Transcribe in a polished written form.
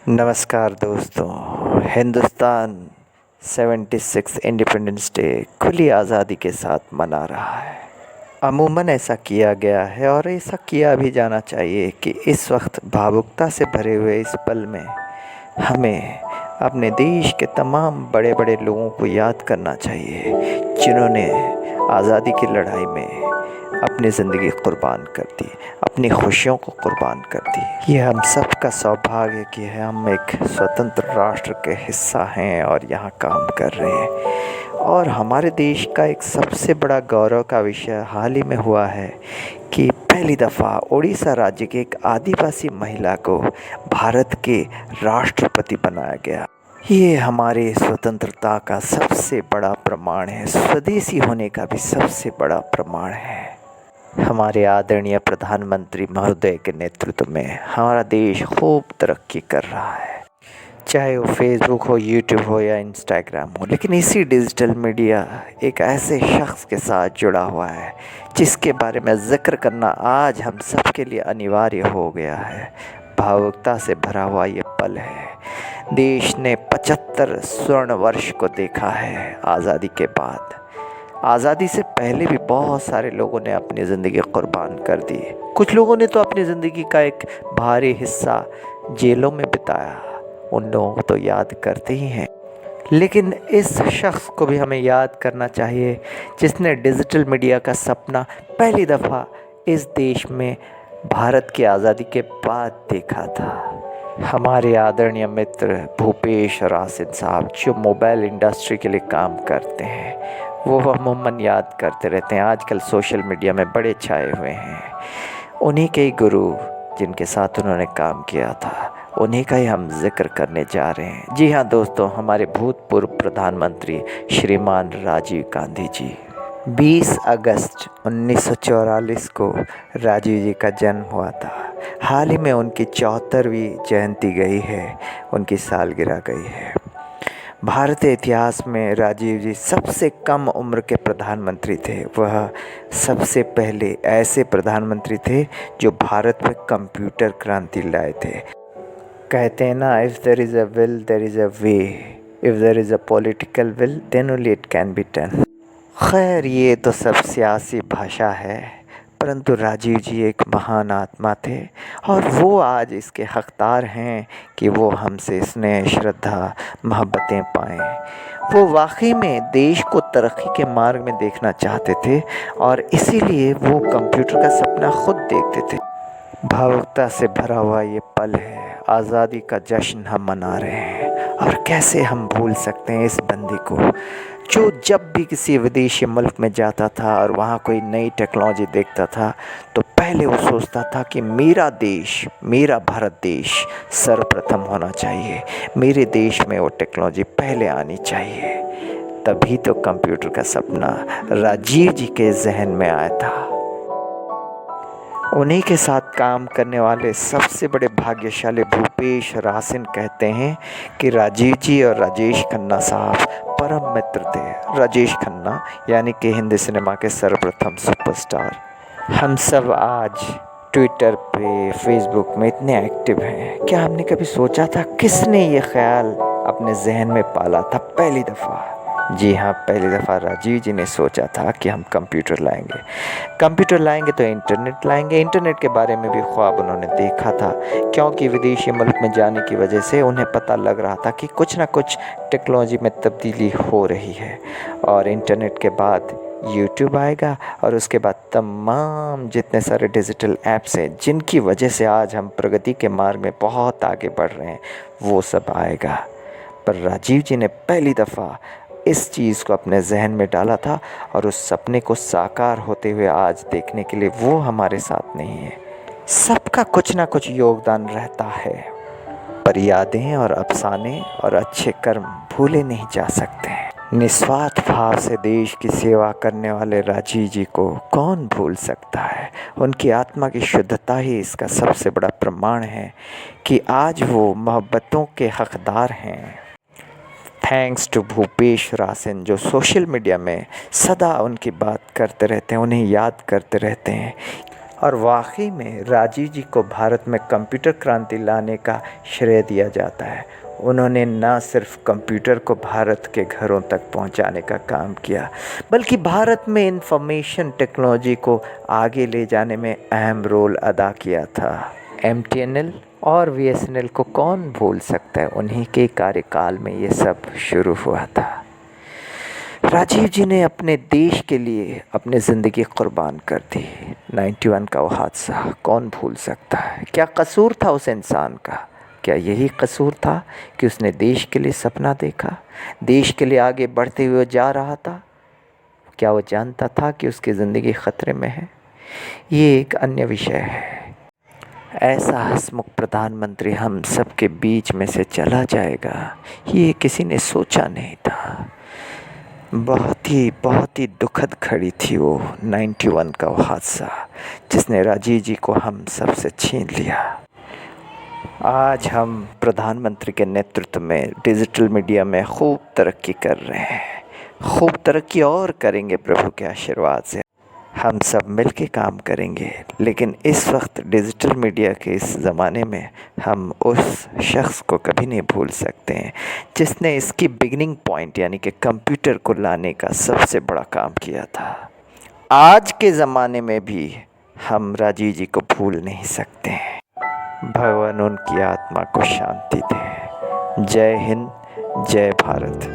नमस्कार दोस्तों। Hindustan 76 independence day खुली आज़ादी के साथ मना रहा है। अमूमन ऐसा किया गया है और ऐसा किया भी जाना चाहिए कि इस वक्त भावुकता से भरे हुए इस पल में हमें अपने देश के तमाम बड़े बड़े लोगों को याद करना चाहिए जिन्होंने आज़ादी की लड़ाई में अपनी ज़िंदगी कुर्बान कर दी, अपनी खुशियों को कुर्बान कर दी। ये हम सब का सौभाग्य कि हम एक स्वतंत्र राष्ट्र के हिस्सा हैं और यहाँ काम कर रहे हैं। और हमारे देश का एक सबसे बड़ा गौरव का विषय हाल ही में हुआ है कि पहली दफ़ा उड़ीसा राज्य की एक आदिवासी महिला को भारत के राष्ट्रपति बनाया गया। ये हमारे स्वतंत्रता का सबसे बड़ा प्रमाण है, स्वदेशी होने का भी सबसे बड़ा प्रमाण है। हमारे आदरणीय प्रधानमंत्री महोदय के नेतृत्व में हमारा देश खूब तरक्की कर रहा है, चाहे वो फेसबुक हो, यूट्यूब हो या इंस्टाग्राम हो। लेकिन इसी डिजिटल मीडिया एक ऐसे शख्स के साथ जुड़ा हुआ है जिसके बारे में ज़िक्र करना आज हम सब के लिए अनिवार्य हो गया है। भावुकता से भरा हुआ ये पल है। देश ने 75 स्वर्ण वर्ष को देखा है आज़ादी के बाद। आज़ादी से पहले भी बहुत सारे लोगों ने अपनी ज़िंदगी कुर्बान कर दी। कुछ लोगों ने तो अपनी ज़िंदगी का एक भारी हिस्सा जेलों में बिताया। उन लोगों को तो याद करते ही हैं, लेकिन इस शख्स को भी हमें याद करना चाहिए जिसने डिजिटल मीडिया का सपना पहली दफ़ा इस देश में भारत की आज़ादी के बाद देखा था। हमारे आदरणीय मित्र भूपेश रासिन साहब जो मोबाइल इंडस्ट्री के लिए काम करते हैं, वो अमूमन याद करते रहते हैं। आजकल सोशल मीडिया में बड़े छाए हुए हैं। उन्हीं के ही गुरु जिनके साथ उन्होंने काम किया था, उन्हीं का ही हम जिक्र करने जा रहे हैं। जी हाँ दोस्तों, हमारे भूतपूर्व प्रधानमंत्री श्रीमान राजीव गांधी जी। 20 अगस्त 1944 को राजीव जी का जन्म हुआ था। हाल ही में उनकी 74वीं जयंती गई है, उनकी सालगिरह गई है। भारतीय इतिहास में राजीव जी सबसे कम उम्र के प्रधानमंत्री थे। वह सबसे पहले ऐसे प्रधानमंत्री थे जो भारत में कंप्यूटर क्रांति लाए थे। कहते हैं ना, if there is a will there is a way, if there is a political will then only it can be done. खैर, ये तो सब सियासी भाषा है, परंतु राजीव जी एक महान आत्मा थे और वो आज इसके हकदार हैं कि वो हमसे स्नेह, श्रद्धा, मोहब्बतें पाएँ। वो वाकई में देश को तरक्की के मार्ग में देखना चाहते थे और इसीलिए वो कंप्यूटर का सपना खुद देखते थे। भावुकता से भरा हुआ ये पल है, आज़ादी का जश्न हम मना रहे हैं। और कैसे हम भूल सकते हैं इस बंदी को जो जब भी किसी विदेशी मुल्क में जाता था और वहाँ कोई नई टेक्नोलॉजी देखता था तो पहले वो सोचता था कि मेरा देश, मेरा भारत देश सर्वप्रथम होना चाहिए, मेरे देश में वो टेक्नोलॉजी पहले आनी चाहिए। तभी तो कंप्यूटर का सपना राजीव जी के जहन में आया था। उन्हीं के साथ काम करने वाले सबसे बड़े भाग्यशाली भूपेश रासिन कहते हैं कि राजीव जी और राजेश खन्ना साहब परम मित्र थे। राजेश खन्ना यानी कि हिंदी सिनेमा के सर्वप्रथम सुपरस्टार। हम सब आज ट्विटर पे, फेसबुक में इतने एक्टिव हैं, क्या हमने कभी सोचा था? किसने ये ख्याल अपने जहन में पाला था पहली दफ़ा? जी हाँ, पहली दफ़ा राजीव जी ने सोचा था कि हम कंप्यूटर लाएंगे। कंप्यूटर लाएंगे तो इंटरनेट लाएंगे। इंटरनेट के बारे में भी ख्वाब उन्होंने देखा था, क्योंकि विदेशी मुल्क में जाने की वजह से उन्हें पता लग रहा था कि कुछ ना कुछ टेक्नोलॉजी में तब्दीली हो रही है। और इंटरनेट के बाद यूट्यूब आएगा और उसके बाद तमाम जितने सारे डिजिटल ऐप्स हैं जिनकी वजह से आज हम प्रगति के मार्ग में बहुत आगे बढ़ रहे हैं, वो सब आएगा। पर राजीव जी ने पहली दफ़ा इस चीज़ को अपने जहन में डाला था और उस सपने को साकार होते हुए आज देखने के लिए वो हमारे साथ नहीं है। सबका कुछ ना कुछ योगदान रहता है, पर यादें और अफसाने और अच्छे कर्म भूले नहीं जा सकते। निस्वार्थ भाव से देश की सेवा करने वाले राजीव जी को कौन भूल सकता है? उनकी आत्मा की शुद्धता ही इसका सबसे बड़ा प्रमाण है कि आज वो मोहब्बतों के हकदार हैं। थैंक्स टू भूपेश रासिन जो सोशल मीडिया में सदा उनकी बात करते रहते हैं, उन्हें याद करते रहते हैं। और वाकई में राजीव जी को भारत में कंप्यूटर क्रांति लाने का श्रेय दिया जाता है। उन्होंने न सिर्फ कंप्यूटर को भारत के घरों तक पहुंचाने का काम किया, बल्कि भारत में इंफॉर्मेशन टेक्नोलॉजी को आगे ले जाने में अहम रोल अदा किया था। MTNL और BSNL को कौन भूल सकता है, उन्हीं के कार्यकाल में ये सब शुरू हुआ था। राजीव जी ने अपने देश के लिए अपनी ज़िंदगी कुर्बान कर दी। 91 का वो हादसा कौन भूल सकता है। क्या कसूर था उस इंसान का? क्या यही कसूर था कि उसने देश के लिए सपना देखा, देश के लिए आगे बढ़ते हुए जा रहा था? क्या वो जानता था कि उसकी ज़िंदगी ख़तरे में है? ये एक अन्य विषय है। ऐसा हंसमुख प्रधानमंत्री हम सब के बीच में से चला जाएगा, ये किसी ने सोचा नहीं था। बहुत ही दुखद घड़ी थी वो 91 का वो हादसा, जिसने राजीव जी को हम सब से छीन लिया। आज हम प्रधानमंत्री के नेतृत्व में डिजिटल मीडिया में खूब तरक्की कर रहे हैं, खूब तरक्की और करेंगे प्रभु के आशीर्वाद से। हम सब मिल के काम करेंगे, लेकिन इस वक्त डिजिटल मीडिया के इस ज़माने में हम उस शख्स को कभी नहीं भूल सकते हैं जिसने इसकी बिगिनिंग पॉइंट यानी कि कंप्यूटर को लाने का सबसे बड़ा काम किया था। आज के ज़माने में भी हम राजीव जी को भूल नहीं सकते हैं। भगवान उनकी आत्मा को शांति दे। जय हिंद, जय भारत।